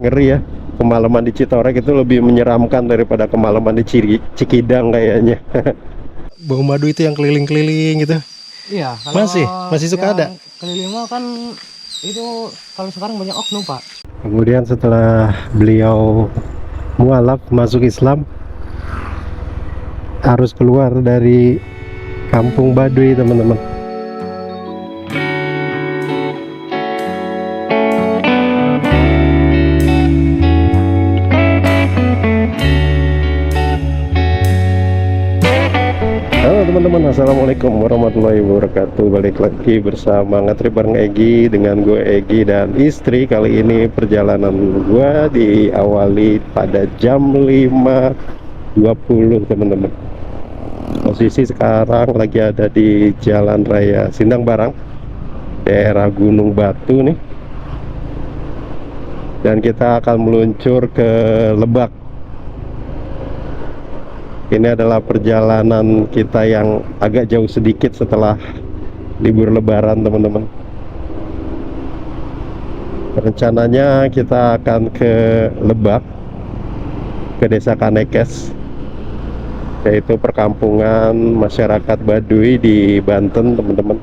Ngeri ya, kemalaman di Citorek itu lebih menyeramkan daripada kemalaman di Cikidang kayaknya. Bau madu itu yang keliling-keliling gitu. Iya, kalau Masih suka ada. yang keliling mall kan itu kalau sekarang banyak oknum, Pak. Kemudian setelah beliau mualaf masuk Islam, harus keluar dari kampung Baduy, teman-teman. Halo teman-teman, assalamualaikum warahmatullahi wabarakatuh. Balik lagi bersama Ngetrip bareng Egi, dengan gue Egi dan istri. Kali ini perjalanan gue diawali pada jam 5.20, teman-teman. Posisi sekarang lagi ada di Jalan Raya Sindang Barang, daerah Gunung Batu nih. Dan kita akan meluncur ke Lebak. Ini adalah perjalanan kita yang agak jauh sedikit setelah libur lebaran, teman-teman. Rencananya kita akan ke Lebak, ke Desa Kanekes, yaitu perkampungan masyarakat Baduy di Banten, teman-teman.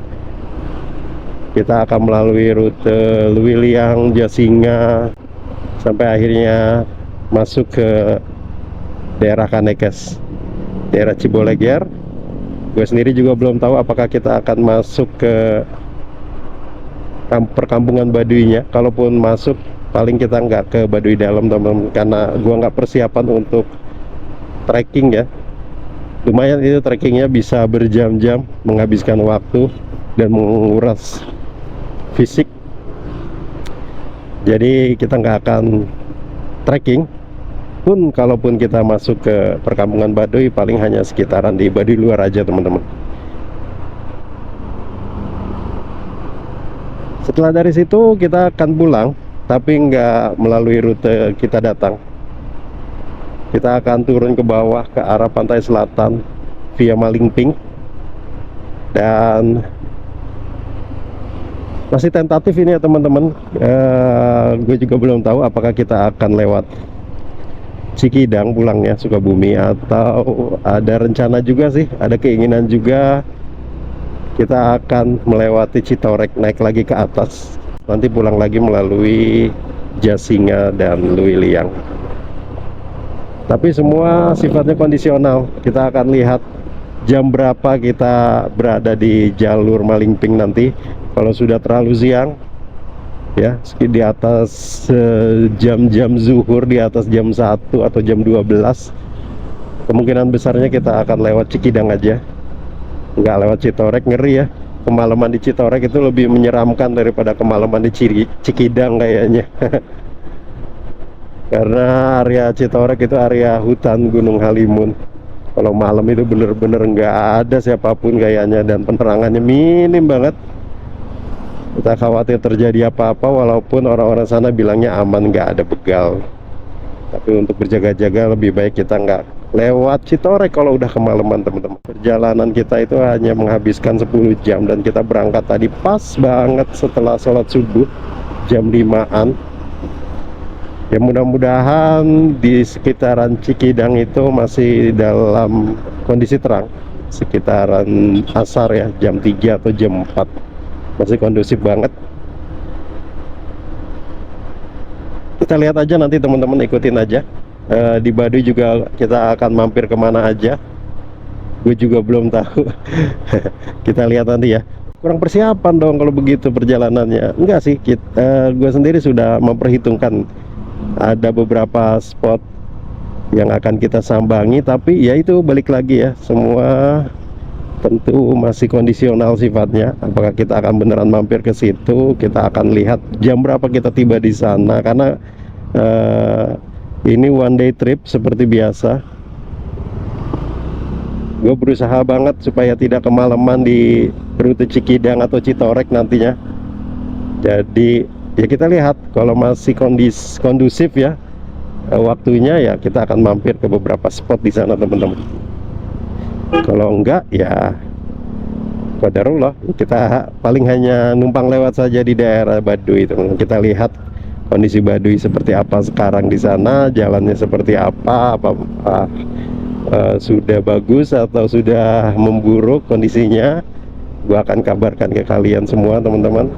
Kita akan melalui rute Luwiliang, Jasinga, sampai akhirnya masuk ke daerah Kanekes, daerah Ciboleger. Gue sendiri juga belum tahu apakah kita akan masuk ke perkampungan Baduynya. Kalaupun masuk, paling kita nggak ke Baduy dalam, teman-teman, karena gue nggak persiapan untuk trekking ya. Lumayan itu trekkingnya, bisa berjam-jam, menghabiskan waktu dan menguras fisik. Jadi kita nggak akan trekking. Pun kalaupun kita masuk ke perkampungan Baduy, paling hanya sekitaran di Baduy luar aja, teman-teman. Setelah dari situ kita akan pulang, tapi nggak melalui rute kita datang. Kita akan turun ke bawah ke arah pantai selatan via Malingping. Dan masih tentatif ini ya, teman-teman. Gue juga belum tahu apakah kita akan lewat Cikidang pulangnya, Sukabumi, atau ada rencana juga sih, ada keinginan juga kita akan melewati Citorek, naik lagi ke atas, nanti pulang lagi melalui Jasinga dan Luwiliang. Tapi semua sifatnya kondisional. Kita akan lihat jam berapa kita berada di jalur Malingping nanti. Kalau sudah terlalu siang ya, di atas jam-jam zuhur, di atas jam 1 atau jam 12, kemungkinan besarnya kita akan lewat Cikidang aja, nggak lewat Citorek. Ngeri ya, kemalaman di Citorek itu lebih menyeramkan daripada kemalaman di Cikidang kayaknya. Karena area Citorek itu area hutan Gunung Halimun. Kalau malam itu bener-bener nggak ada siapapun kayaknya, dan penerangannya minim banget. Kita khawatir terjadi apa-apa, walaupun orang-orang sana bilangnya aman, nggak ada begal. Tapi untuk berjaga-jaga lebih baik kita nggak lewat Citorek kalau udah kemalaman, teman-teman. Perjalanan kita itu hanya menghabiskan 10 jam, dan kita berangkat tadi pas banget setelah sholat subuh jam 5-an. Ya mudah-mudahan di sekitaran Cikidang itu masih dalam kondisi terang, sekitaran asar ya, jam 3 atau jam 4. Masih kondusif banget. Kita lihat aja nanti, teman-teman, ikutin aja. Di Baduy juga kita akan mampir kemana aja, gue juga belum tahu. Kita lihat nanti ya. Kurang persiapan dong kalau begitu perjalanannya. Enggak sih, gue sendiri sudah memperhitungkan ada beberapa spot yang akan kita sambangi. Tapi ya itu, balik lagi ya, semua tentu masih kondisional sifatnya. Apakah kita akan beneran mampir ke situ? Kita akan lihat jam berapa kita tiba di sana, karena ini one day trip seperti biasa. Gue berusaha banget supaya tidak kemalaman di rute Cikidang atau Citorek nantinya. Jadi ya kita lihat, kalau masih kondusif ya waktunya, ya kita akan mampir ke beberapa spot di sana, teman-teman. Kalau enggak ya qadarullah, kita paling hanya numpang lewat saja di daerah Baduy, teman-teman. Kita lihat kondisi Baduy seperti apa sekarang di sana, jalannya seperti apa sudah bagus atau sudah memburuk kondisinya. Gua akan kabarkan ke kalian semua teman-teman.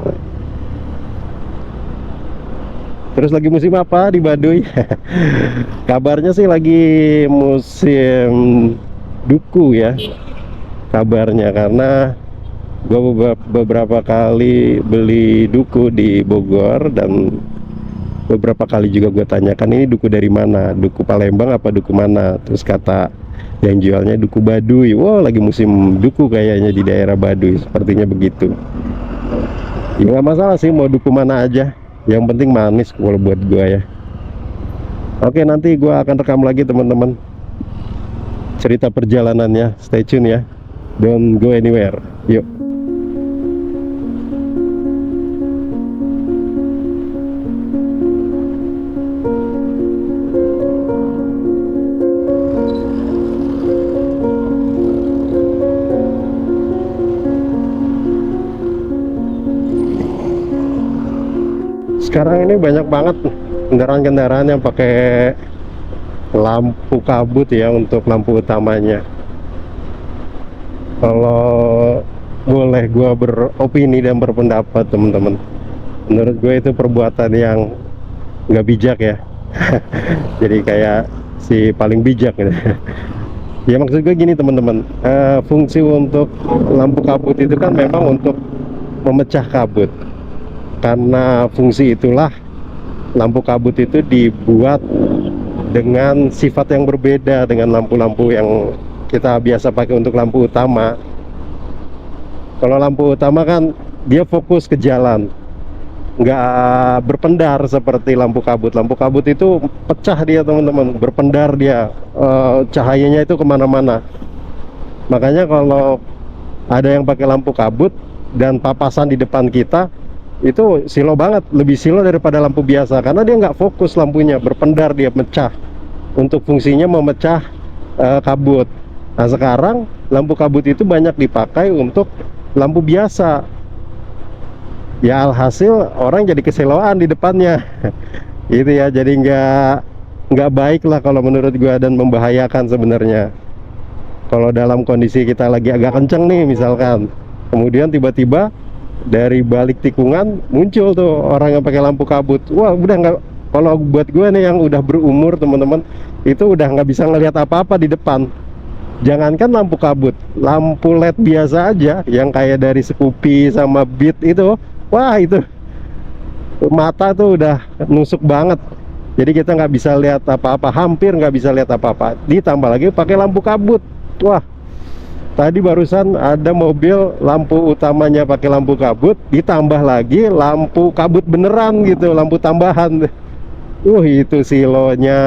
Terus lagi musim apa di Baduy? Kabarnya sih lagi musim duku ya, kabarnya, karena gue beberapa kali beli duku di Bogor, dan beberapa kali juga gue tanyakan ini duku dari mana, duku Palembang apa duku mana. Terus kata yang jualnya duku Baduy. Wah, lagi musim duku kayaknya di daerah Baduy, sepertinya begitu. Ya nggak masalah sih mau duku mana aja, yang penting manis kalau buat gue ya. Oke, nanti gue akan rekam lagi teman-teman cerita perjalanannya. Stay tune ya, don't go anywhere. Yuk. Sekarang ini banyak banget kendaraan-kendaraan yang pakai lampu kabut ya untuk lampu utamanya. Kalau boleh gue beropini dan berpendapat teman-teman, menurut gue itu perbuatan yang nggak bijak ya. Jadi kayak si paling bijak gitu. Ya maksud gue gini teman-teman, fungsi untuk lampu kabut itu kan memang untuk memecah kabut. Karena fungsi itulah lampu kabut itu dibuat dengan sifat yang berbeda dengan lampu-lampu yang kita biasa pakai untuk lampu utama. Kalau lampu utama kan dia fokus ke jalan, nggak berpendar seperti lampu kabut. Lampu kabut itu pecah dia teman-teman, berpendar dia, cahayanya itu kemana-mana. Makanya kalau ada yang pakai lampu kabut dan papasan di depan kita, itu silo banget, lebih silo daripada lampu biasa, karena dia nggak fokus lampunya, berpendar dia, mecah, untuk fungsinya memecah kabut. Nah sekarang lampu kabut itu banyak dipakai untuk lampu biasa, ya alhasil orang jadi keseloan di depannya. Gitu ya, jadi nggak baik lah kalau menurut gua, dan membahayakan sebenarnya. Kalau dalam kondisi kita lagi agak kenceng nih misalkan, kemudian tiba-tiba dari balik tikungan muncul tuh orang yang pakai lampu kabut. Wah, udah nggak, kalau buat gue nih yang udah berumur teman-teman, itu udah nggak bisa ngelihat apa-apa di depan. Jangankan lampu kabut, lampu LED biasa aja yang kayak dari Scoopy sama Beat itu, wah itu mata tuh udah nusuk banget. Jadi kita nggak bisa lihat apa-apa, hampir nggak bisa lihat apa-apa. Ditambah lagi pakai lampu kabut. Wah, tadi barusan ada mobil lampu utamanya pakai lampu kabut, ditambah lagi lampu kabut beneran gitu, lampu tambahan. Itu silonya.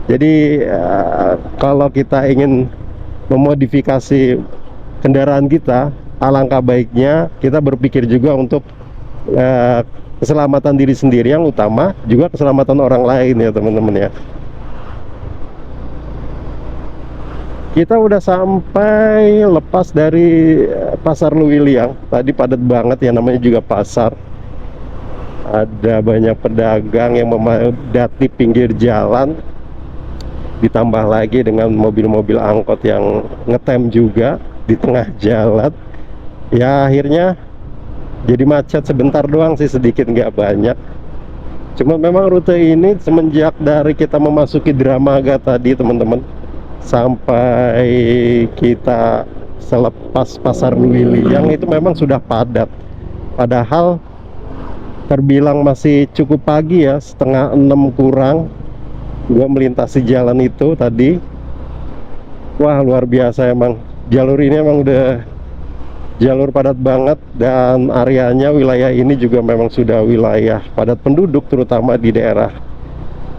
Jadi kalau kita ingin memodifikasi kendaraan kita, alangkah baiknya kita berpikir juga untuk keselamatan diri sendiri yang utama, juga keselamatan orang lain ya teman-teman ya. Kita udah sampai lepas dari Pasar Luwiliang. Tadi padat banget ya, namanya juga pasar. Ada banyak pedagang yang memadati pinggir jalan. Ditambah lagi dengan mobil-mobil angkot yang ngetem juga di tengah jalan. Ya akhirnya jadi macet sebentar doang sih, sedikit nggak banyak. Cuma memang rute ini semenjak dari kita memasuki Dramaga tadi teman-teman, sampai kita selepas Pasar Luwiliang itu memang sudah padat. Padahal terbilang masih cukup pagi ya, setengah 6 kurang gua melintasi jalan itu tadi. Wah luar biasa emang, jalur ini emang udah jalur padat banget, dan areanya, wilayah ini juga memang sudah wilayah padat penduduk, terutama di daerah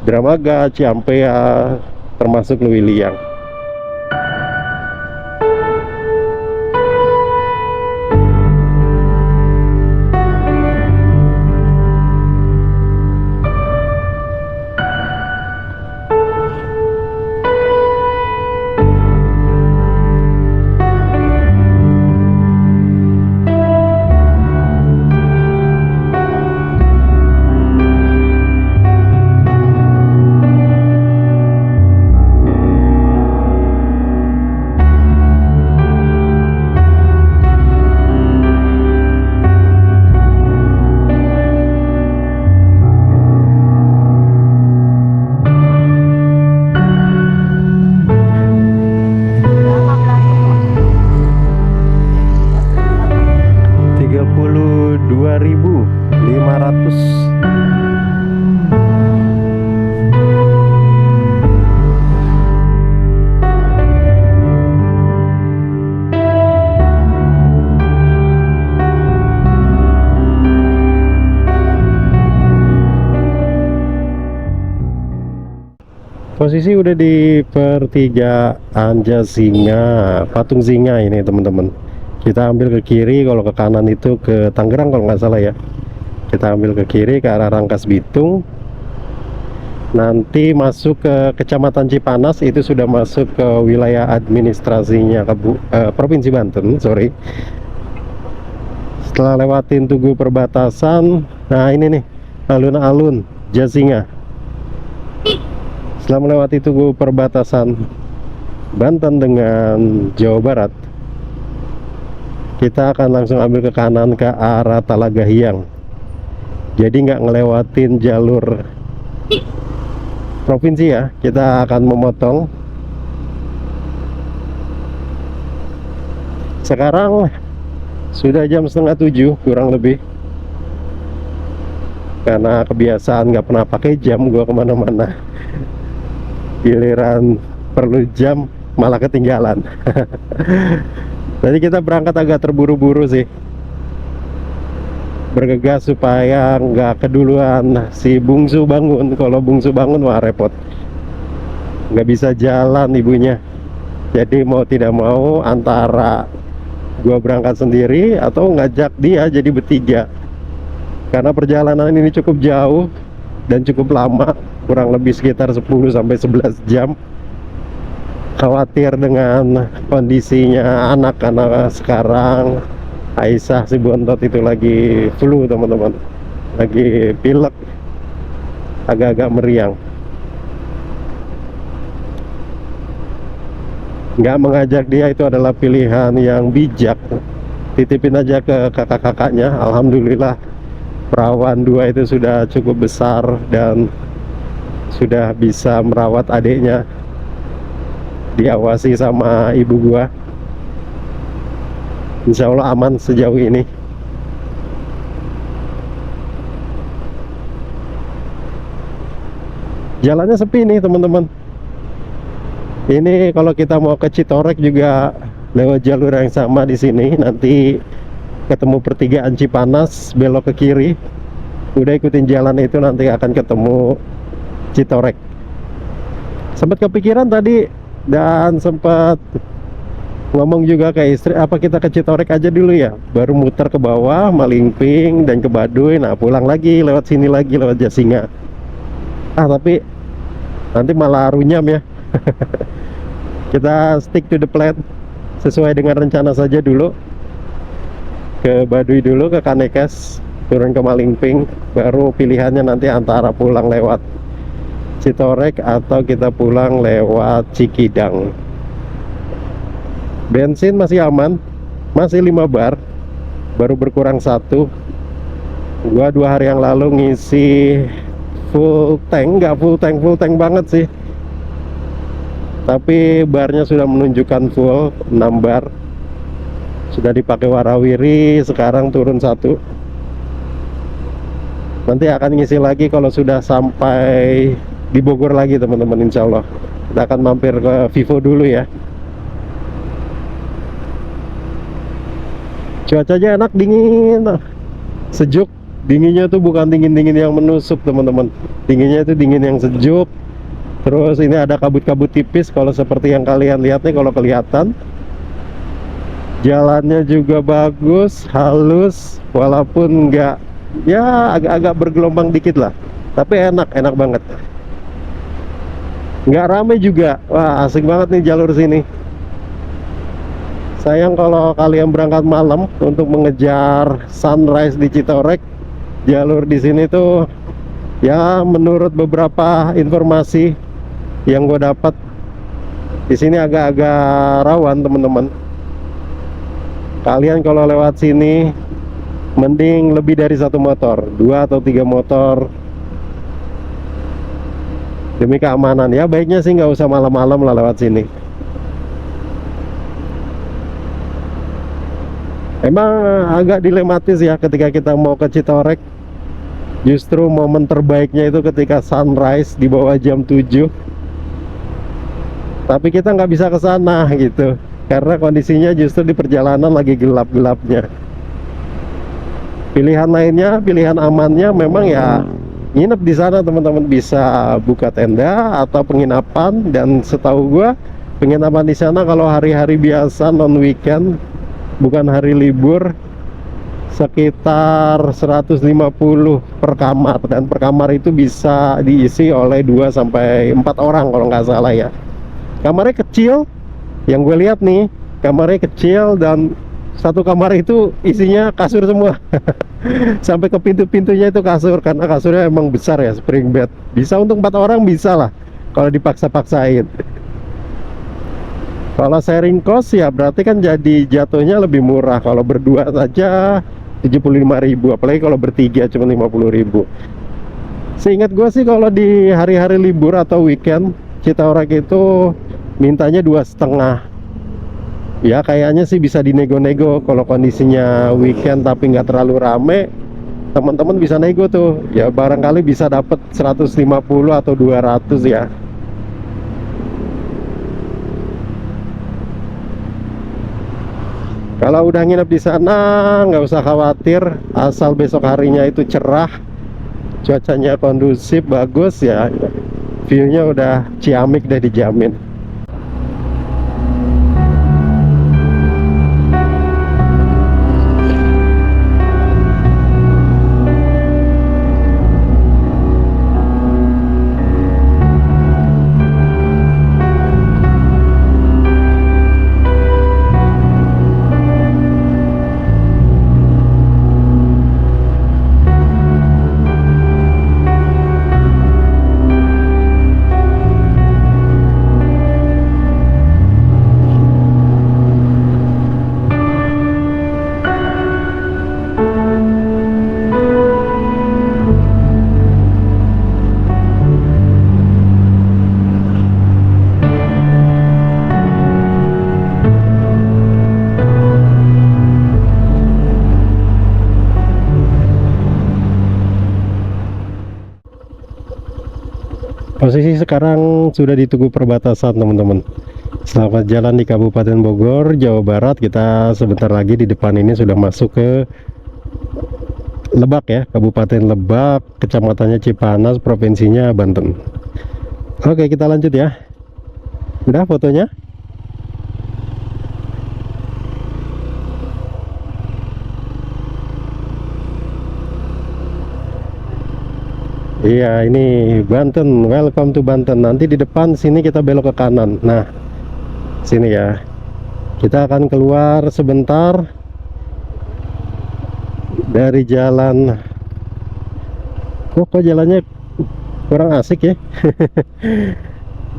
Dramaga, Ciampea, termasuk Luwiliang. Posisi udah di pertigaan Jasinga, Patung Singa ini teman-teman. Kita ambil ke kiri, kalau ke kanan itu ke Tangerang kalau nggak salah ya. Kita ambil ke kiri ke arah Rangkas Bitung. Nanti masuk ke Kecamatan Cipanas, itu sudah masuk ke wilayah administrasinya Provinsi Banten, sorry. Setelah lewatin Tugu Perbatasan, nah ini nih alun-alun Jasinga. Setelah melewati Tugu Perbatasan Banten dengan Jawa Barat, kita akan langsung ambil ke kanan ke arah Talaga Hyang. Jadi nggak ngelewatin jalur provinsi ya, kita akan memotong. Sekarang sudah jam 6:30 kurang lebih, karena kebiasaan nggak pernah pakai jam gua kemana-mana. Giliran perlu jam malah ketinggalan. Tadi kita berangkat agak terburu-buru sih, bergegas supaya nggak keduluan si bungsu bangun. Kalau bungsu bangun wah repot, nggak bisa jalan ibunya. Jadi mau tidak mau antara gua berangkat sendiri atau ngajak dia jadi bertiga, karena perjalanan ini cukup jauh dan cukup lama, kurang lebih sekitar 10-11 jam. Khawatir dengan kondisinya anak, karena sekarang Aisyah si bontot itu lagi flu teman-teman, lagi pilek, agak-agak meriang. Nggak mengajak dia itu adalah pilihan yang bijak. Titipin aja ke kakak-kakaknya. Alhamdulillah perawan dua itu sudah cukup besar dan sudah bisa merawat adiknya, diawasi sama ibu gua. Insya Allah aman sejauh ini. Jalannya sepi nih teman-teman. Ini kalau kita mau ke Citorek juga lewat jalur yang sama di sini. Nanti ketemu pertigaan Cipanas, belok ke kiri. Udah ikutin jalan itu nanti akan ketemu Citorek. Sempat kepikiran tadi dan sempat ngomong juga ke istri, apa kita ke Citorek aja dulu ya, baru muter ke bawah Malingping dan ke Baduy, nah pulang lagi lewat sini lagi lewat Jasinga. Tapi nanti malah runyam ya. Kita stick to the plan, sesuai dengan rencana saja dulu. Ke Baduy dulu, ke Kanekes, turun ke Malingping, baru pilihannya nanti antara pulang lewat Citorek atau kita pulang lewat Cikidang. Bensin masih aman, masih 5 bar, baru berkurang 1. Gua 2 hari yang lalu ngisi full tank, nggak full tank banget sih, tapi barnya sudah menunjukkan full 6 bar. Sudah dipakai warawiri, sekarang turun 1. Nanti akan ngisi lagi kalau sudah sampai di Bogor lagi teman-teman. Insya Allah kita akan mampir ke Vivo dulu ya. Cuacanya enak, dingin, sejuk. Dinginnya tuh bukan dingin-dingin yang menusuk teman-teman, dinginnya itu dingin yang sejuk. Terus ini ada kabut-kabut tipis, kalau seperti yang kalian lihat nih, kalau kelihatan. Jalannya juga bagus, halus, walaupun nggak, ya agak-agak bergelombang dikit lah, tapi enak banget. Nggak rame juga, wah asik banget nih jalur sini. Sayang kalau kalian berangkat malam untuk mengejar sunrise di Citorek, jalur di sini tuh ya menurut beberapa informasi yang gue dapat di sini agak-agak rawan teman-teman. Kalian kalau lewat sini mending lebih dari 1 motor, 2 atau 3 motor, demi keamanan ya. Baiknya sih nggak usah malam-malam lah lewat sini. Emang agak dilematis ya ketika kita mau ke Citorek. Justru momen terbaiknya itu ketika sunrise di bawah jam 7. Tapi kita nggak bisa ke sana gitu, karena kondisinya justru di perjalanan lagi gelap-gelapnya. Pilihan lainnya, pilihan amannya memang ya nginep di sana teman-teman, bisa buka tenda atau penginapan. Dan setahu gua penginapan di sana kalau hari-hari biasa non weekend, bukan hari libur, sekitar 150 per kamar, dan per kamar itu bisa diisi oleh 2 sampai 4 orang kalau nggak salah ya. Kamarnya kecil, yang gue lihat nih, kamarnya kecil dan satu kamar itu isinya kasur semua. Sampai ke pintu-pintunya itu kasur, karena kasurnya emang besar ya, spring bed. Bisa untuk 4 orang bisa lah kalau dipaksa-paksain. Kalau sharing cost ya berarti kan jadi jatuhnya lebih murah. Kalau berdua saja 75.000, apalagi kalau bertiga cuma 50.000. Seingat gue sih kalau di hari-hari libur atau weekend, Citaurek itu mintanya 2,5. Ya kayaknya sih bisa dinego-nego. Kalau kondisinya weekend tapi nggak terlalu rame, teman-teman bisa nego tuh. Ya barangkali bisa dapat 150 atau 200 ya. Kalau udah nginep di sana nggak usah khawatir, asal besok harinya itu cerah, cuacanya kondusif, bagus ya, view-nya udah ciamik deh, dijamin. Posisi sekarang sudah di Tugu Perbatasan teman-teman. Selamat jalan di Kabupaten Bogor, Jawa Barat. Kita sebentar lagi di depan ini sudah masuk ke Lebak ya, Kabupaten Lebak, kecamatannya Cipanas, provinsinya Banten. Oke, kita lanjut ya. Udah fotonya? Iya, ini Banten. Welcome to Banten. Nanti di depan sini kita belok ke kanan. Nah, sini ya. Kita akan keluar sebentar dari jalan. Kok jalannya kurang asik ya?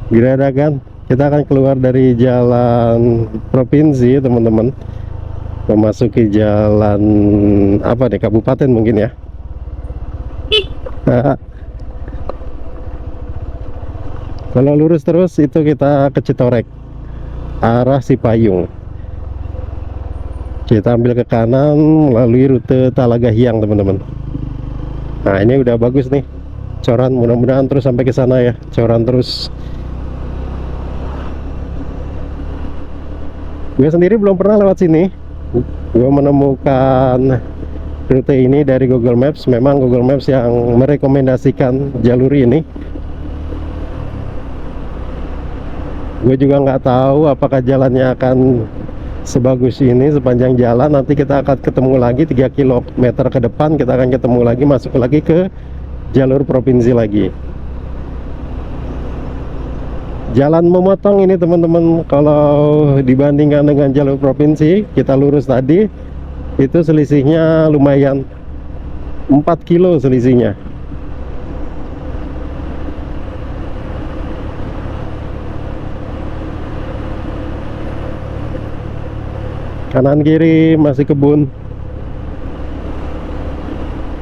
Geradagan. Kita akan keluar dari jalan provinsi, teman-teman. Memasuki jalan apa nih? Kabupaten mungkin ya. Kalau lurus terus itu kita ke Citaurek, arah Cipayung. Kita ambil ke kanan melalui rute Talaga Hyang, teman-teman. Nah, ini udah bagus nih coran, mudah-mudahan terus sampai ke sana ya, coran terus. Gue sendiri belum pernah lewat sini. Gue menemukan rute ini dari Google Maps. Memang Google Maps yang merekomendasikan jalur ini. Gue juga nggak tahu apakah jalannya akan sebagus ini sepanjang jalan. Nanti kita akan ketemu lagi 3 km ke depan, kita akan ketemu lagi, masuk lagi ke jalur provinsi lagi. Jalan memotong ini teman-teman. Kalau dibandingkan dengan jalur provinsi, kita lurus tadi itu selisihnya lumayan, 4 kilo selisihnya. Kanan kiri masih kebun,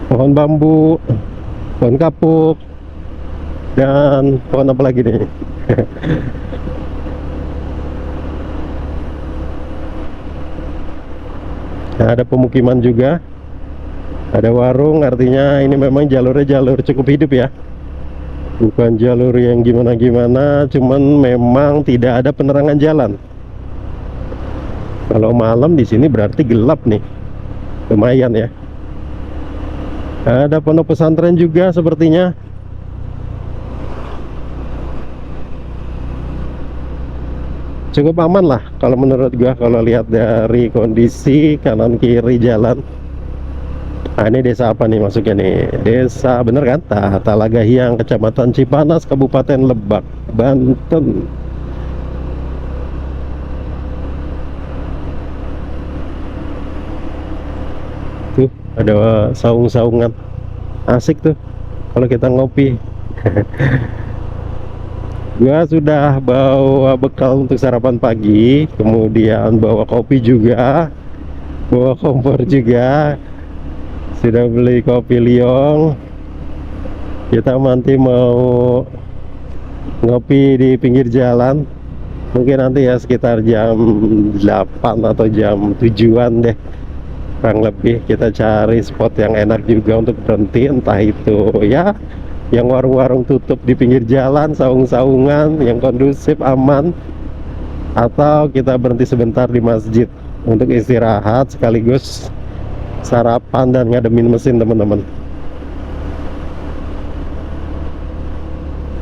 pohon bambu, pohon kapuk, dan pohon apa lagi nih? Nah, ada pemukiman juga, ada warung. Artinya ini memang jalurnya jalur cukup hidup ya, bukan jalur yang gimana-gimana. Cuman memang tidak ada penerangan jalan. Kalau malam di sini berarti gelap nih, lumayan ya. Ada pondok pesantren juga sepertinya. Cukup aman lah kalau menurut gua, kalau lihat dari kondisi kanan kiri jalan. Nah, ini desa apa nih masuknya nih? Desa bener kan? Talaga Hyang, Kecamatan Cipanas, Kabupaten Lebak, Banten. Tuh ada saung-saungan, asik tuh kalau kita ngopi. Gua sudah bawa bekal untuk sarapan pagi, kemudian bawa kopi juga, bawa kompor juga. Sudah beli kopi Liong. Kita nanti mau ngopi di pinggir jalan. Mungkin nanti ya sekitar jam 8 atau jam 7-an deh, kurang lebih. Kita cari spot yang enak juga untuk berhenti, entah itu ya yang warung-warung tutup di pinggir jalan, saung-saungan yang kondusif, aman, atau kita berhenti sebentar di masjid untuk istirahat sekaligus sarapan dan ngademin mesin teman-teman.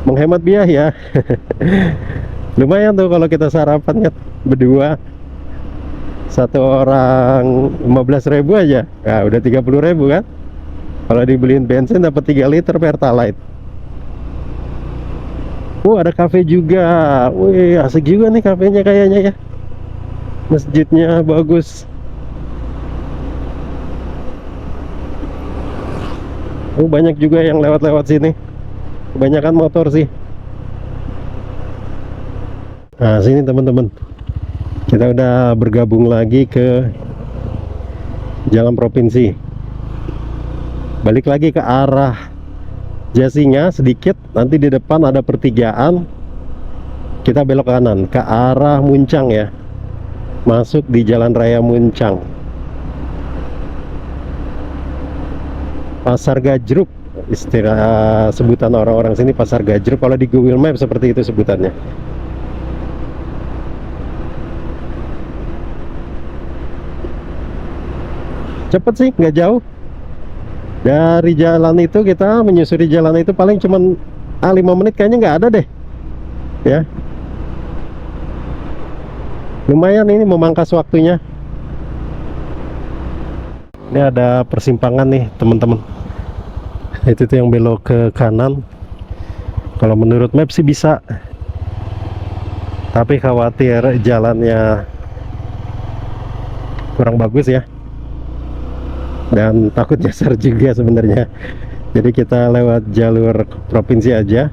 Menghemat biaya. Lumayan tuh kalau kita sarapan ya berdua, satu orang 15.000 aja. Nah, udah 30.000 kan. Kalau dibeliin bensin dapat 3 liter Pertalite. Ada kafe juga. Wih, asik juga nih kafenya kayaknya ya. Masjidnya bagus. Banyak juga yang lewat-lewat sini. Kebanyakan motor sih. Nah, sini teman-teman. Kita udah bergabung lagi ke jalan provinsi. Balik lagi ke arah Jasinga sedikit, nanti di depan ada pertigaan. Kita belok kanan ke arah Muncang ya. Masuk di Jalan Raya Muncang. Pasar Gajruk, istilah sebutan orang-orang sini Pasar Gajruk. Kalau di Google Maps seperti itu sebutannya. Cepet sih, nggak jauh. Dari jalan itu kita menyusuri jalan itu paling cuman 5 menit kayaknya, nggak ada deh ya. Lumayan ini memangkas waktunya. Ini ada persimpangan nih teman-teman. Itu tuh yang belok ke kanan. Kalau menurut map sih bisa, tapi khawatir jalannya kurang bagus ya, dan takut nyasar juga sebenarnya. Jadi kita lewat jalur provinsi aja.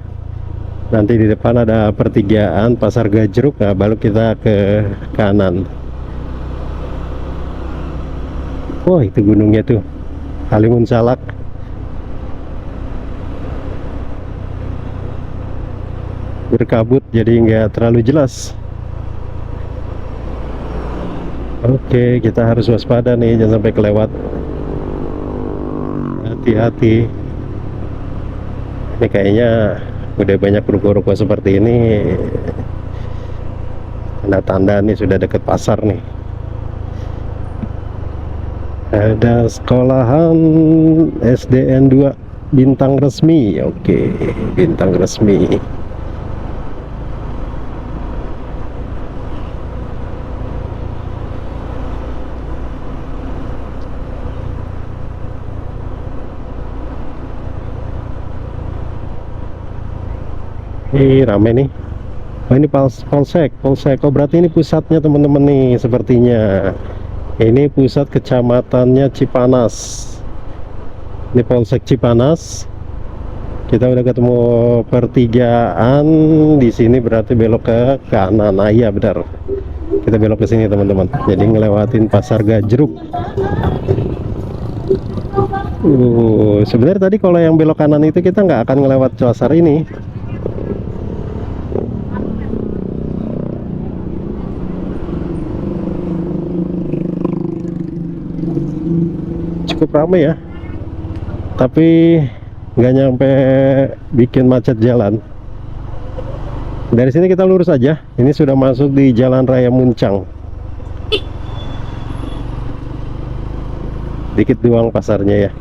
Nanti di depan ada pertigaan Pasar Gajruk. Nah, baru kita ke kanan. Wah, itu gunungnya tuh, Halimun Salak. Berkabut jadi nggak terlalu jelas. Oke, kita harus waspada nih, jangan sampai kelewat. Hati-hati. Ini kayaknya udah banyak ruko-ruko seperti ini, tanda-tanda nih sudah dekat pasar nih. Ada sekolahan SDN 2 Bintang Resmi. Oke, Bintang Resmi. Ini rame nih. Oh, ini Polsek. Oh, berarti ini pusatnya teman-teman nih sepertinya. Ini pusat kecamatannya Cipanas. Ini Polsek Cipanas. Kita udah ketemu pertigaan di sini, berarti belok ke kanan. Nah, iya benar. Kita belok ke sini teman-teman. Jadi ngelewatin Pasar Gajruk. Sebenarnya tadi kalau yang belok kanan itu kita nggak akan ngelewat pasar ini. Cukup ramai ya, tapi nggak nyampe bikin macet jalan. Dari sini kita lurus aja. Ini sudah masuk di Jalan Raya Muncang. Dikit doang pasarnya ya.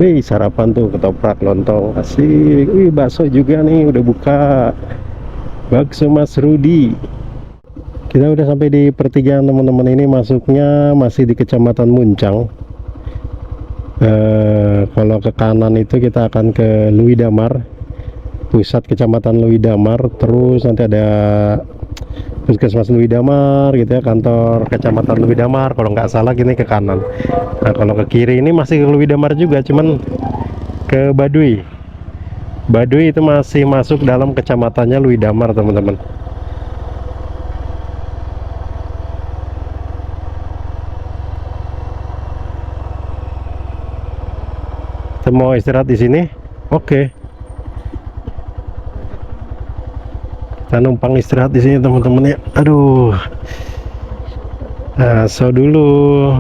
Wih, sarapan tuh ketoprak lontong asik. Wih, bakso juga nih udah buka. Bakso Mas Rudi. Kita udah sampai di pertigaan teman-teman, ini masuknya masih di Kecamatan Muncang. Kalau ke kanan itu kita akan ke Lui Damar, pusat Kecamatan Lui Damar, terus nanti ada Puskesmas Lui Damar gitu ya, kantor Kecamatan Lui Damar kalau nggak salah, gini ke kanan. Nah kalau ke kiri ini masih ke Lui Damar juga, cuman ke Baduy. Baduy itu masih masuk dalam kecamatannya Lui Damar teman-teman. Kita mau istirahat di sini, oke. Kita numpang istirahat di sini teman-teman ya. Aduh, nah, so dulu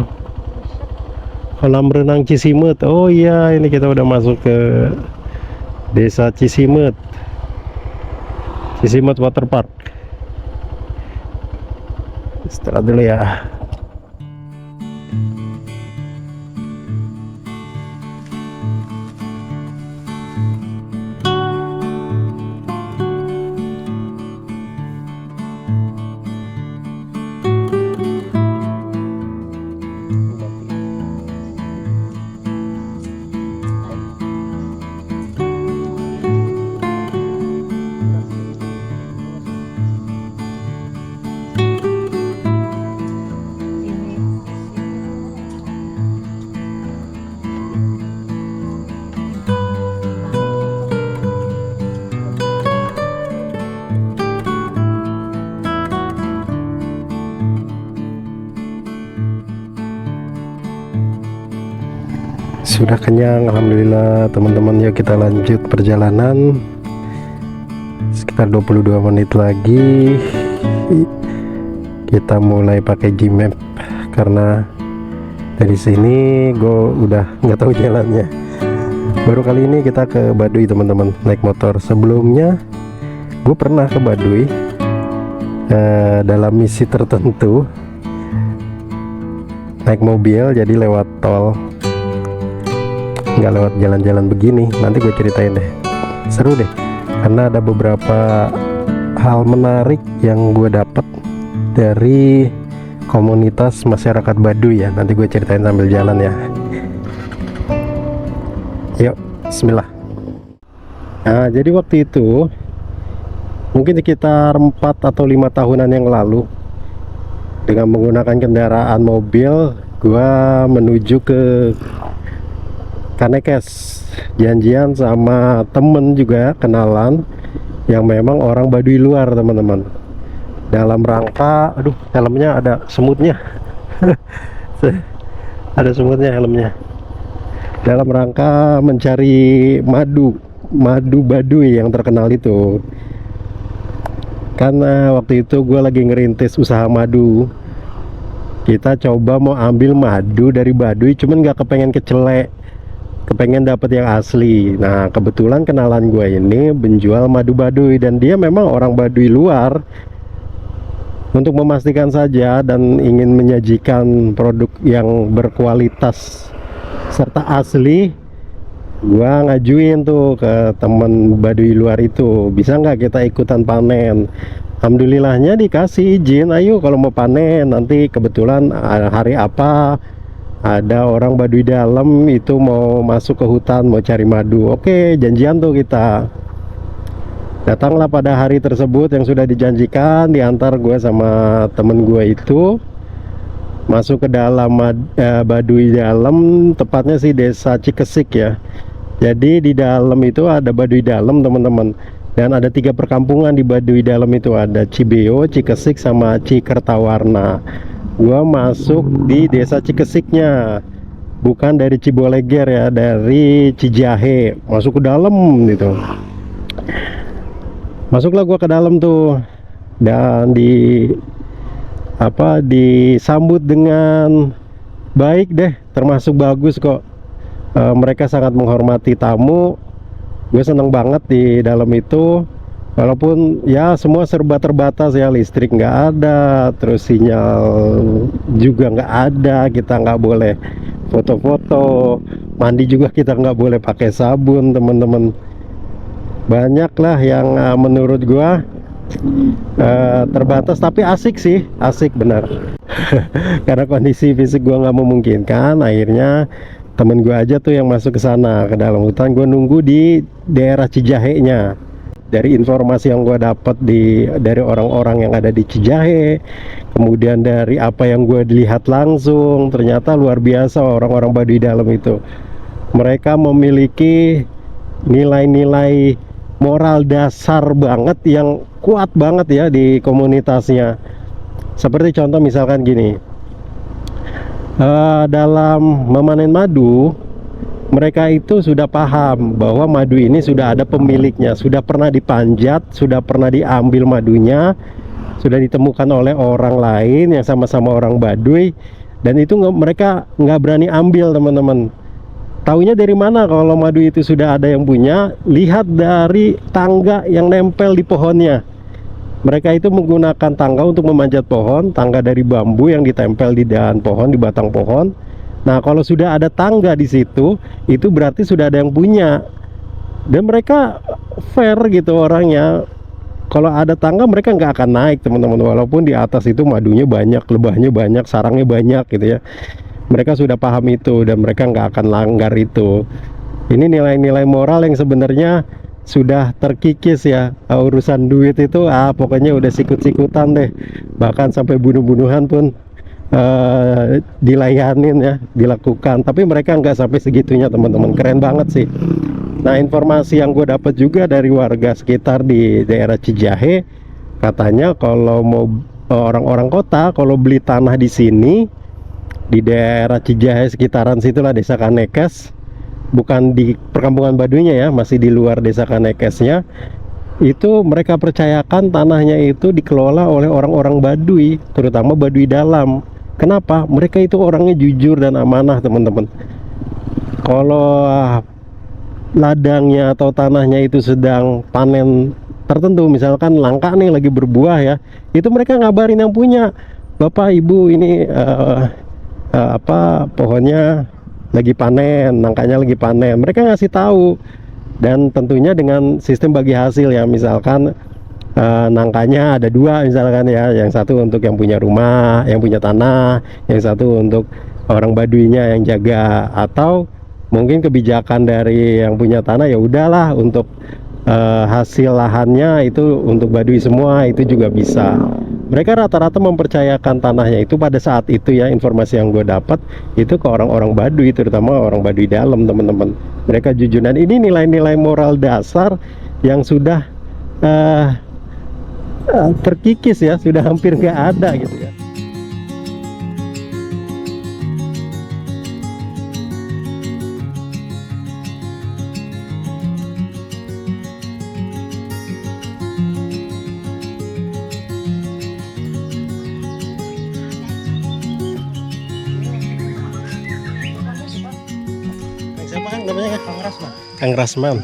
kolam renang Cisimut. Oh iya, ini kita udah masuk ke Desa Cisimut, Cisimut Water Park. Istirahat dulu ya. Sudah kenyang, alhamdulillah teman-teman. Yuk kita lanjut perjalanan. Sekitar 22 menit lagi kita mulai pakai Gmap, karena dari sini gue udah nggak tahu jalannya. Baru kali ini kita ke Baduy teman-teman, naik motor. Sebelumnya gue pernah ke Baduy dalam misi tertentu, naik mobil, jadi lewat tol, nggak lewat jalan-jalan begini. Nanti gue ceritain deh, seru deh, karena ada beberapa hal menarik yang gue dapat dari komunitas masyarakat Baduy ya. Nanti gue ceritain sambil jalan ya. Yuk, bismillah. Nah, jadi waktu itu mungkin sekitar 4 atau 5 tahunan yang lalu, dengan menggunakan kendaraan mobil, gue menuju ke Kanekes, janjian sama temen juga, kenalan yang memang orang Baduy luar teman-teman, dalam rangka, aduh helmnya ada semutnya ada semutnya helmnya, dalam rangka mencari madu Baduy yang terkenal itu. Karena waktu itu gue lagi ngerintis usaha madu, kita coba mau ambil madu dari Baduy, cuman nggak kepengen kecelek, kepengen dapet yang asli. Nah kebetulan kenalan gue ini penjual madu Baduy, dan dia memang orang Baduy luar. Untuk memastikan saja dan ingin menyajikan produk yang berkualitas serta asli, gue ngajuin tuh ke temen Baduy luar itu, bisa nggak kita ikutan panen. Alhamdulillahnya dikasih izin, ayo kalau mau panen. Nanti kebetulan hari apa ada orang Baduy dalam itu mau masuk ke hutan mau cari madu. Oke, janjian tuh kita. Datanglah pada hari tersebut yang sudah dijanjikan, diantar gue sama temen gue itu masuk ke dalam Baduy dalam, tepatnya sih Desa Cikesik ya. Jadi di dalam itu ada Baduy dalam teman-teman, dan ada 3 perkampungan di Baduy dalam itu, ada Cibeo, Cikesik sama Cikertawarna. Gua masuk di Desa Cikesiknya, bukan dari Ciboleger ya, dari Cijahe, masuk ke dalam gitu. Masuklah gua ke dalam tuh, dan disambut dengan baik deh, termasuk bagus kok. Mereka sangat menghormati tamu. Gue seneng banget di dalam itu, walaupun ya semua serba terbatas ya, listrik nggak ada, terus sinyal juga nggak ada, kita nggak boleh foto-foto. Mandi juga kita nggak boleh pakai sabun, teman-teman. Banyak lah yang menurut gua terbatas, tapi asik sih, asik benar. Karena kondisi fisik gua nggak memungkinkan, akhirnya temen gua aja tuh yang masuk ke sana, ke dalam hutan. Gua nunggu di daerah Cijahe-nya. Dari informasi yang gue dapat dari orang-orang yang ada di Cijahe, kemudian dari apa yang gue lihat langsung, ternyata luar biasa orang-orang Baduy Dalam itu. Mereka memiliki nilai-nilai moral dasar banget yang kuat banget ya di komunitasnya. Seperti contoh misalkan gini, dalam memanen madu, mereka itu sudah paham bahwa madu ini sudah ada pemiliknya, sudah pernah dipanjat, sudah pernah diambil madunya, sudah ditemukan oleh orang lain yang sama-sama orang Baduy, dan itu mereka nggak berani ambil, teman-teman. Taunya dari mana kalau madu itu sudah ada yang punya? Lihat dari tangga yang nempel di pohonnya. Mereka itu menggunakan tangga untuk memanjat pohon, tangga dari bambu yang ditempel di dahan pohon, di batang pohon. Nah, kalau sudah ada tangga di situ, itu berarti sudah ada yang punya. Dan mereka fair gitu orangnya. Kalau ada tangga mereka nggak akan naik, teman-teman. Walaupun di atas itu madunya banyak, lebahnya banyak, sarangnya banyak gitu ya. Mereka sudah paham itu dan mereka nggak akan langgar itu. Ini nilai-nilai moral yang sebenarnya sudah terkikis ya. Urusan duit itu pokoknya udah sikut-sikutan deh. Bahkan sampai bunuh-bunuhan pun dilayanin ya, dilakukan. Tapi mereka nggak sampai segitunya, teman-teman. Keren banget sih. Nah, informasi yang gue dapat juga dari warga sekitar di daerah Cijahe, katanya kalau mau orang-orang kota kalau beli tanah di sini, di daerah Cijahe sekitaran situlah, desa Kanekes, bukan di perkampungan Baduynya ya, masih di luar desa Kanekesnya, itu mereka percayakan tanahnya itu dikelola oleh orang-orang Baduy, terutama Baduy Dalam. Kenapa? Mereka itu orangnya jujur dan amanah, teman-teman. Kalau ladangnya atau tanahnya itu sedang panen tertentu, misalkan langka nih lagi berbuah ya, itu mereka ngabarin yang punya, Bapak Ibu ini pohonnya lagi panen, nangkanya lagi panen. Mereka ngasih tahu, dan tentunya dengan sistem bagi hasil ya. Misalkan nangkanya ada dua misalkan ya, yang satu untuk yang punya rumah, yang punya tanah, yang satu untuk orang Baduynya yang jaga. Atau mungkin kebijakan dari yang punya tanah, ya udahlah untuk hasil lahannya itu untuk Baduy semua, itu juga bisa. Mereka rata-rata mempercayakan tanahnya itu pada saat itu ya, informasi yang gue dapat itu ke orang-orang Baduy, terutama orang Baduy Dalam, teman-teman. Mereka jujur, dan ini nilai-nilai moral dasar yang sudah terkikis ya, sudah hampir nggak ada gitu ya. Siapa kan namanya? Kang Rasman. Kang Rasman.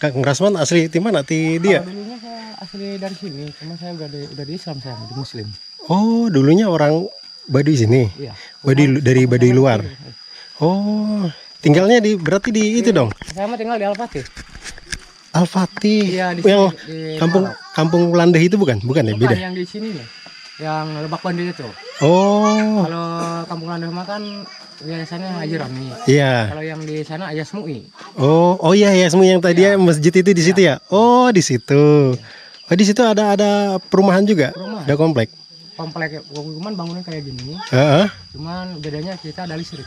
Kang Rasman asli di mana? Di dia? Dulunya saya asli dari sini, cuma saya udah di Islam, saya di Muslim. Oh, dulunya orang Baduy sini. Iya. Dari Baduy luar. Oh, tinggalnya berarti di itu dong. Saya mah tinggal di Al-Fatih. Al-Fatih. Iya, di yang sini, di kampung Landeh itu bukan? Bukan ya, Bukan, beda. yang di sini nih. Yang Lebak Bandit itu. Oh. Kalau Kampung Landeh mah kan biasanya Haji Rami. Iya. Kalau yang di sana Ayah Semui. Oh iya ya, semua yang tadi ya, masjid itu di situ ya. Oh, di situ. Oh, di situ ada perumahan juga. Perumahan. Ada komplek. Komplek cuman bangunan kayak gini. Heeh. Cuman bedanya kita ada listrik.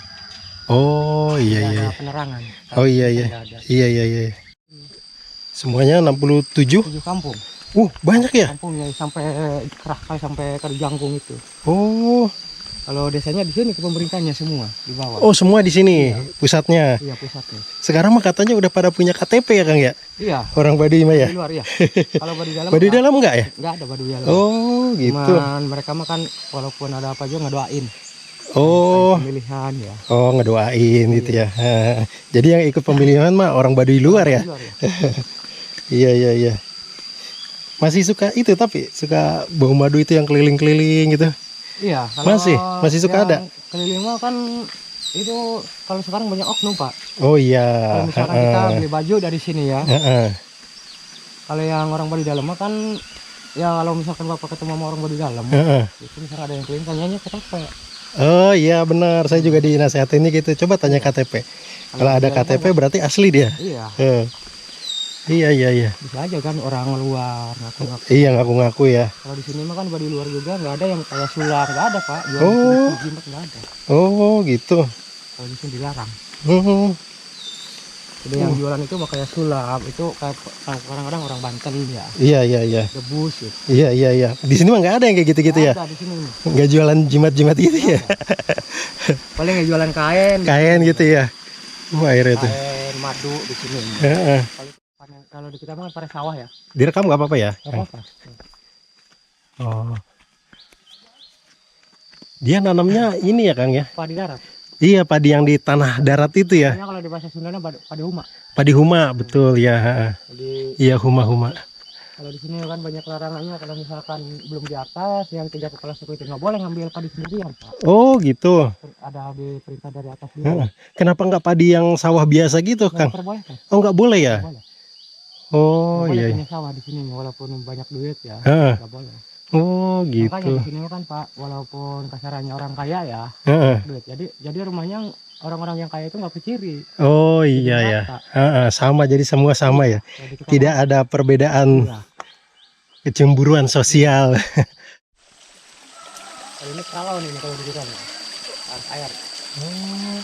Oh iya Tidak iya. ada penerangan. Oh iya iya. Tidak ada. Iya iya iya. Semuanya 67. 7 kampung. Banyak ya? Kampungnya sampai Kerahkai, sampai Kerjangkung itu. Oh. Kalau desanya di sini ke pemerintahnya semua di bawah. Oh, semua di sini pusatnya. Iya, pusatnya. Sekarang mah katanya udah pada punya KTP ya, Kang ya? Iya. Orang Baduy mah ya? Di luar ya. Kalau Baduy Dalam. Baduy Dalam enggak ya? Enggak ada Baduy Dalam. Oh, gitu. Cuman mereka mah kan walaupun ada apa juga ngedoain. Oh. Pemilihan ya. Oh, ngedoain gitu ya. Jadi yang ikut pemilihan mah orang Baduy luar ya? Di luar ya. Iya iya iya. Masih suka itu, tapi suka bau madu itu yang keliling-keliling gitu. Iya, kalau Masih suka yang ada. keliling mah kan itu kalau sekarang banyak oknum Pak. Oh iya. Kalau misalkan kita beli baju dari sini ya, Heeh. kalau yang orang Baduy dalam mah kan ya kalau misalkan Bapak ketemu sama orang Baduy dalam, Heeh. itu misalkan ada yang keliling tanyanya KTP. Oh iya benar, saya juga dinasihatin gitu. Coba tanya KTP. Kalau ada KTP berarti asli dia. Iya. Iya iya iya. Bisa aja kan orang luar ngaku-ngaku. Iya ngaku-ngaku ya. Kalau di sini mah kan Baduy luar juga nggak ada yang kayak sulap, nggak ada Pak. Jual Oh. jimat nggak ada. Oh gitu. Kalau di sini dilarang. Hmm. Jadi yang jualan itu mah kayak sulap, itu kayak kadang-kadang orang Banten ya. Iya iya iya. Debus gitu. Iya iya iya. Di sini mah nggak ada yang kayak gitu-gitu ya. Ada di sini. Nggak jualan jimat-jimat gitu ya. Paling nggak jualan kain. Kain gitu ya. Wah akhirnya itu. Kain madu di sini. Heeh. Kalau di kita mah kan pada sawah ya. Direkam nggak apa-apa ya? Nggak apa-apa. Oh. Dia nanamnya ini ya Kang ya? Padi darat. Iya padi yang di tanah darat itu ya. Makanya kalau di bahasa Sundanya padi huma. Padi huma betul ya. Jadi Iya huma-huma. kalau di sini kan banyak larangannya, kalau misalkan belum di atas yang 3 kepala suku itu nggak boleh ngambil padi sendirian Pak. Oh gitu. Ada di perintah dari atas juga. Heeh. Kenapa nggak padi yang sawah biasa gitu Nggak Kang? diperbolehkan. Oh nggak boleh ya? Nggak boleh. Oh Nggak boleh iya. punya sawah di sini walaupun banyak duit ya. Heeh. Nggak boleh. Oh Makanya gitu. di sini kan Pak, walaupun kasarannya orang kaya ya, Heeh. duit. Jadi rumahnya orang-orang yang kaya itu nggak keciri. Oh iya ya. Heeh, sama jadi semua sama ya. Jadi kita Tidak ada perbedaan iya. kecemburuan sosial. Kalau ini kalau nih kalau di kita nih, air. Oh.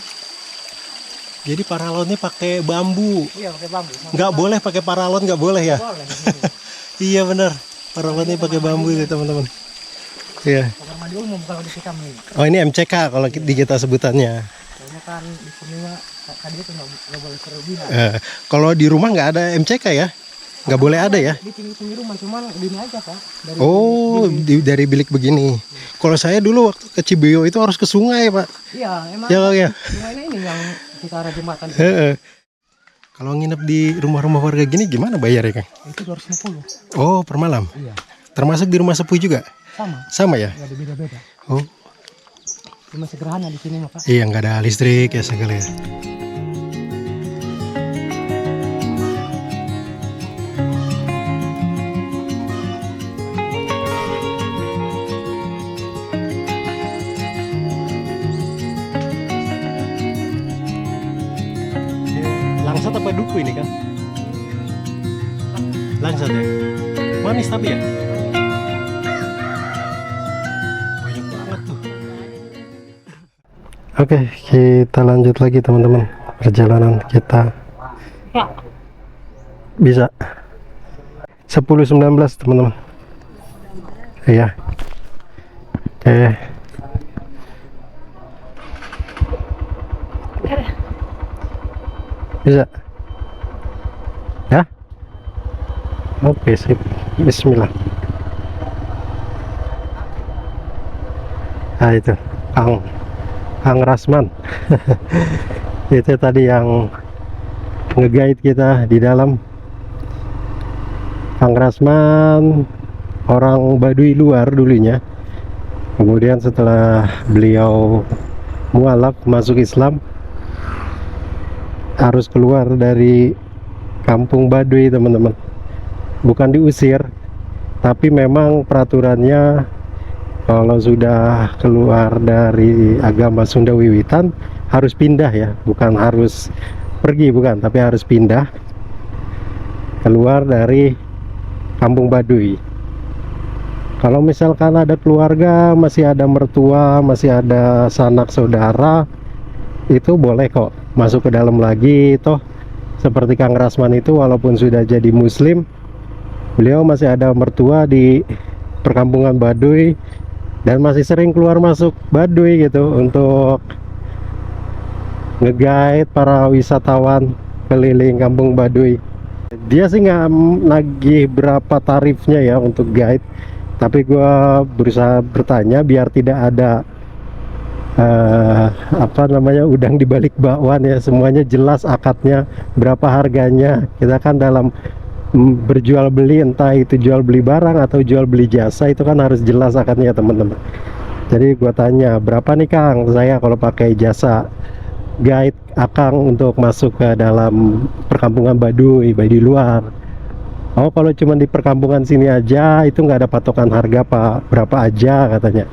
Jadi paralonnya pakai bambu. Iya pakai bambu. Nggak boleh pakai paralon, nggak boleh ya? Boleh. di sini. Iya benar. Paralonnya pakai bambu itu teman-teman. Iya. Kamar mandi umum kalau di kita nih. Oh ini MCK kalau di kita sebutannya. Soalnya kan di sini mah tadi itu nggak boleh berlebihan. Kalau di rumah nggak ada MCK ya? Nggak boleh ada ya? Di pinggir rumah cuman gini aja Pak. Dari Oh dari bilik begini. Kalau saya dulu waktu ke Cibeyo itu harus ke sungai Pak. Iya emang. Ya ya. Sungai ini yang kita arah jembatan. Kalau nginep di rumah-rumah warga gini gimana bayarnya Kang? Itu 250. Oh per malam. Iya. Termasuk di rumah sepuh juga? Sama. Sama ya? Nggak ada beda-beda. Oh Cuma sederhana di sini mah Pak. iya nggak ada listrik ya sekali ya. Langsat apa duku ini kan? Langsat ya? Manis tapi ya? Banyak banget tuh. Oke, kita lanjut lagi teman-teman. Perjalanan kita bisa 10.19 teman-teman. Iya. Oke. Bisa. Ya? Oke, sip. Bismillah. Nah, itu Kang Rasman. Itu tadi yang nge-guide kita di dalam. Kang Rasman orang Baduy luar dulunya. Kemudian setelah beliau mualaf masuk Islam, harus keluar dari kampung Baduy teman-teman. Bukan diusir, tapi memang peraturannya kalau sudah keluar dari agama Sunda Wiwitan harus pindah ya, bukan harus pergi, bukan, tapi harus pindah keluar dari kampung Baduy. Kalau misalkan ada keluarga, masih ada mertua, masih ada sanak saudara, itu boleh kok masuk ke dalam lagi. Toh seperti Kang Rasman itu walaupun sudah jadi muslim, beliau masih ada mertua di perkampungan Baduy dan masih sering keluar masuk Baduy gitu untuk nge-guide para wisatawan keliling kampung Baduy. Dia sih nggak nagih berapa tarifnya ya untuk guide, tapi gua berusaha bertanya biar tidak ada apa namanya udang di balik bakwan ya, semuanya jelas akadnya, berapa harganya. Kita kan dalam berjual beli, entah itu jual beli barang atau jual beli jasa, itu kan harus jelas akadnya teman-teman. Jadi gua tanya, berapa nih Kang saya kalau pakai jasa guide Akang untuk masuk ke dalam perkampungan Baduy luar. Oh, kalau cuma di perkampungan sini aja itu nggak ada patokan harga Pak, berapa aja katanya,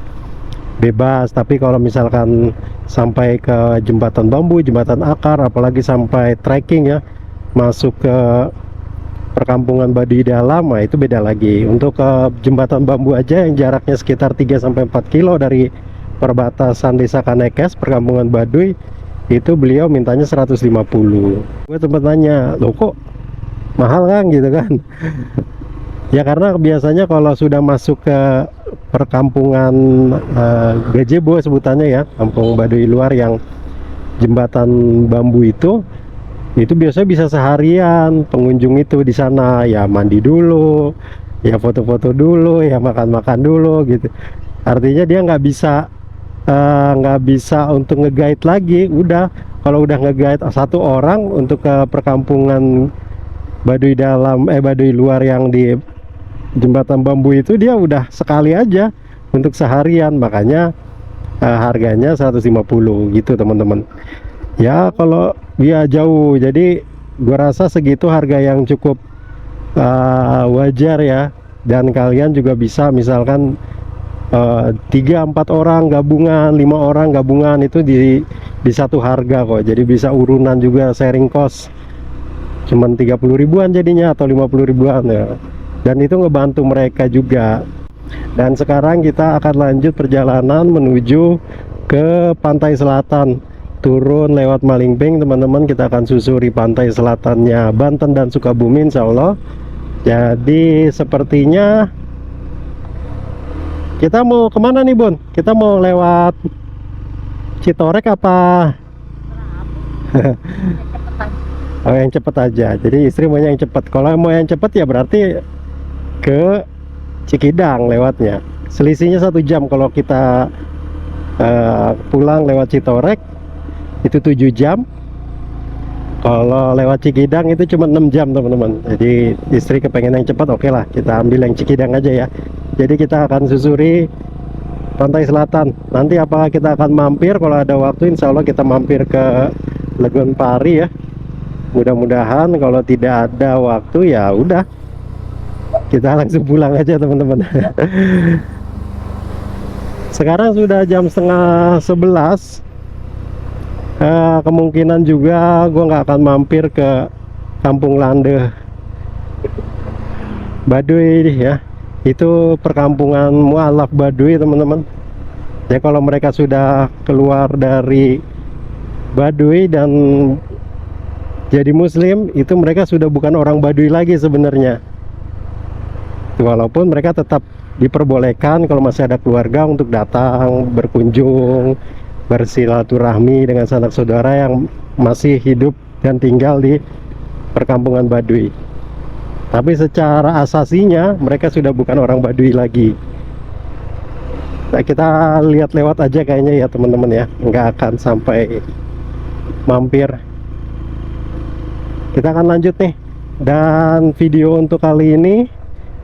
bebas. Tapi kalau misalkan sampai ke jembatan bambu, jembatan akar, apalagi sampai trekking ya, masuk ke perkampungan Baduy dalam, nah itu beda lagi. Untuk ke jembatan bambu aja yang jaraknya sekitar 3-4 kilo dari perbatasan desa Kanekes, perkampungan Baduy, itu beliau mintanya 150. Gue tempat nanya, loh kok mahal kan gitu kan. Ya karena biasanya kalau sudah masuk ke perkampungan Gajebo sebutannya ya, kampung Baduy luar yang jembatan bambu itu biasanya bisa seharian pengunjung itu di sana, ya mandi dulu, ya foto-foto dulu, ya makan-makan dulu gitu. Artinya dia nggak bisa untuk nge-guide lagi. Udah, kalau udah nge-guide satu orang untuk ke perkampungan Baduy dalam Baduy luar yang di jembatan bambu itu, dia udah sekali aja untuk seharian, makanya harganya 150 gitu teman-teman. Ya kalau dia jauh, jadi gua rasa segitu harga yang cukup wajar ya. Dan kalian juga bisa misalkan 3-4 orang gabungan, 5 orang gabungan, itu di satu harga kok. Jadi bisa urunan juga, sharing cost cuman 30 ribuan jadinya, atau 50 ribuan ya. Dan itu ngebantu mereka juga. Dan sekarang kita akan lanjut perjalanan menuju ke pantai selatan, turun lewat Malingping teman-teman. Kita akan susuri pantai selatannya Banten dan Sukabumi insya Allah. Jadi sepertinya kita mau kemana nih Bun? Kita mau lewat Citorek apa? Oh, yang cepet aja. Jadi istri maunya yang cepet. Kalau mau yang cepet ya berarti ke Cikidang lewatnya. Selisihnya 1 jam. Kalau kita pulang lewat Citorek itu 7 jam. Kalau lewat Cikidang itu cuma 6 jam teman-teman. Jadi istri kepengen yang cepat, oke lah kita ambil yang Cikidang aja ya. Jadi kita akan susuri pantai selatan. Nanti apakah kita akan mampir, kalau ada waktu insya Allah kita mampir ke Legon Pari ya. Mudah-mudahan. Kalau tidak ada waktu ya udah, kita langsung pulang aja teman-teman. Sekarang sudah jam setengah 11. Kemungkinan juga gue nggak akan mampir ke Kampung Lande Baduy ya. Itu perkampungan mualaf Baduy teman-teman. Ya kalau mereka sudah keluar dari Baduy dan jadi muslim, itu mereka sudah bukan orang Baduy lagi sebenarnya. Walaupun mereka tetap diperbolehkan kalau masih ada keluarga untuk datang berkunjung, bersilaturahmi dengan sanak saudara yang masih hidup dan tinggal di perkampungan Baduy. Tapi secara asasinya mereka sudah bukan orang Baduy lagi. Nah, kita lihat lewat aja kayaknya ya teman-teman ya, nggak akan sampai mampir. Kita akan lanjut nih. Dan video untuk kali ini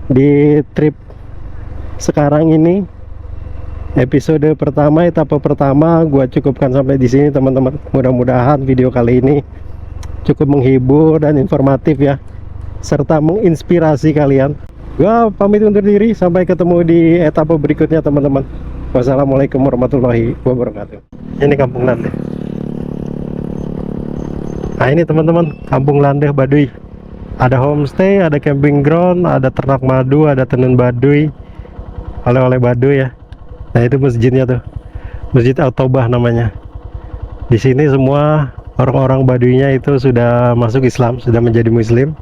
di trip sekarang ini, episode pertama, etapa pertama, gua cukupkan sampai di sini teman-teman. Mudah-mudahan video kali ini cukup menghibur dan informatif ya, serta menginspirasi kalian. Gua pamit undur diri, sampai ketemu di etapa berikutnya teman-teman. Wassalamualaikum warahmatullahi wabarakatuh. Ini Kampung Lande. Nah ini teman-teman, Kampung Lande Baduy. Ada homestay, ada camping ground, ada ternak madu, ada tenun Baduy, oleh-oleh Baduy ya. Nah itu masjidnya tuh, Masjid Al-Taubah namanya. Di sini semua orang-orang Baduynya itu sudah masuk Islam, sudah menjadi Muslim.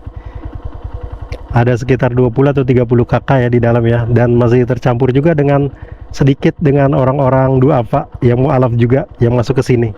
Ada sekitar 20 atau 30 kakak ya di dalam ya, dan masih tercampur juga dengan sedikit dengan orang-orang duafa yang mualaf juga yang masuk ke sini.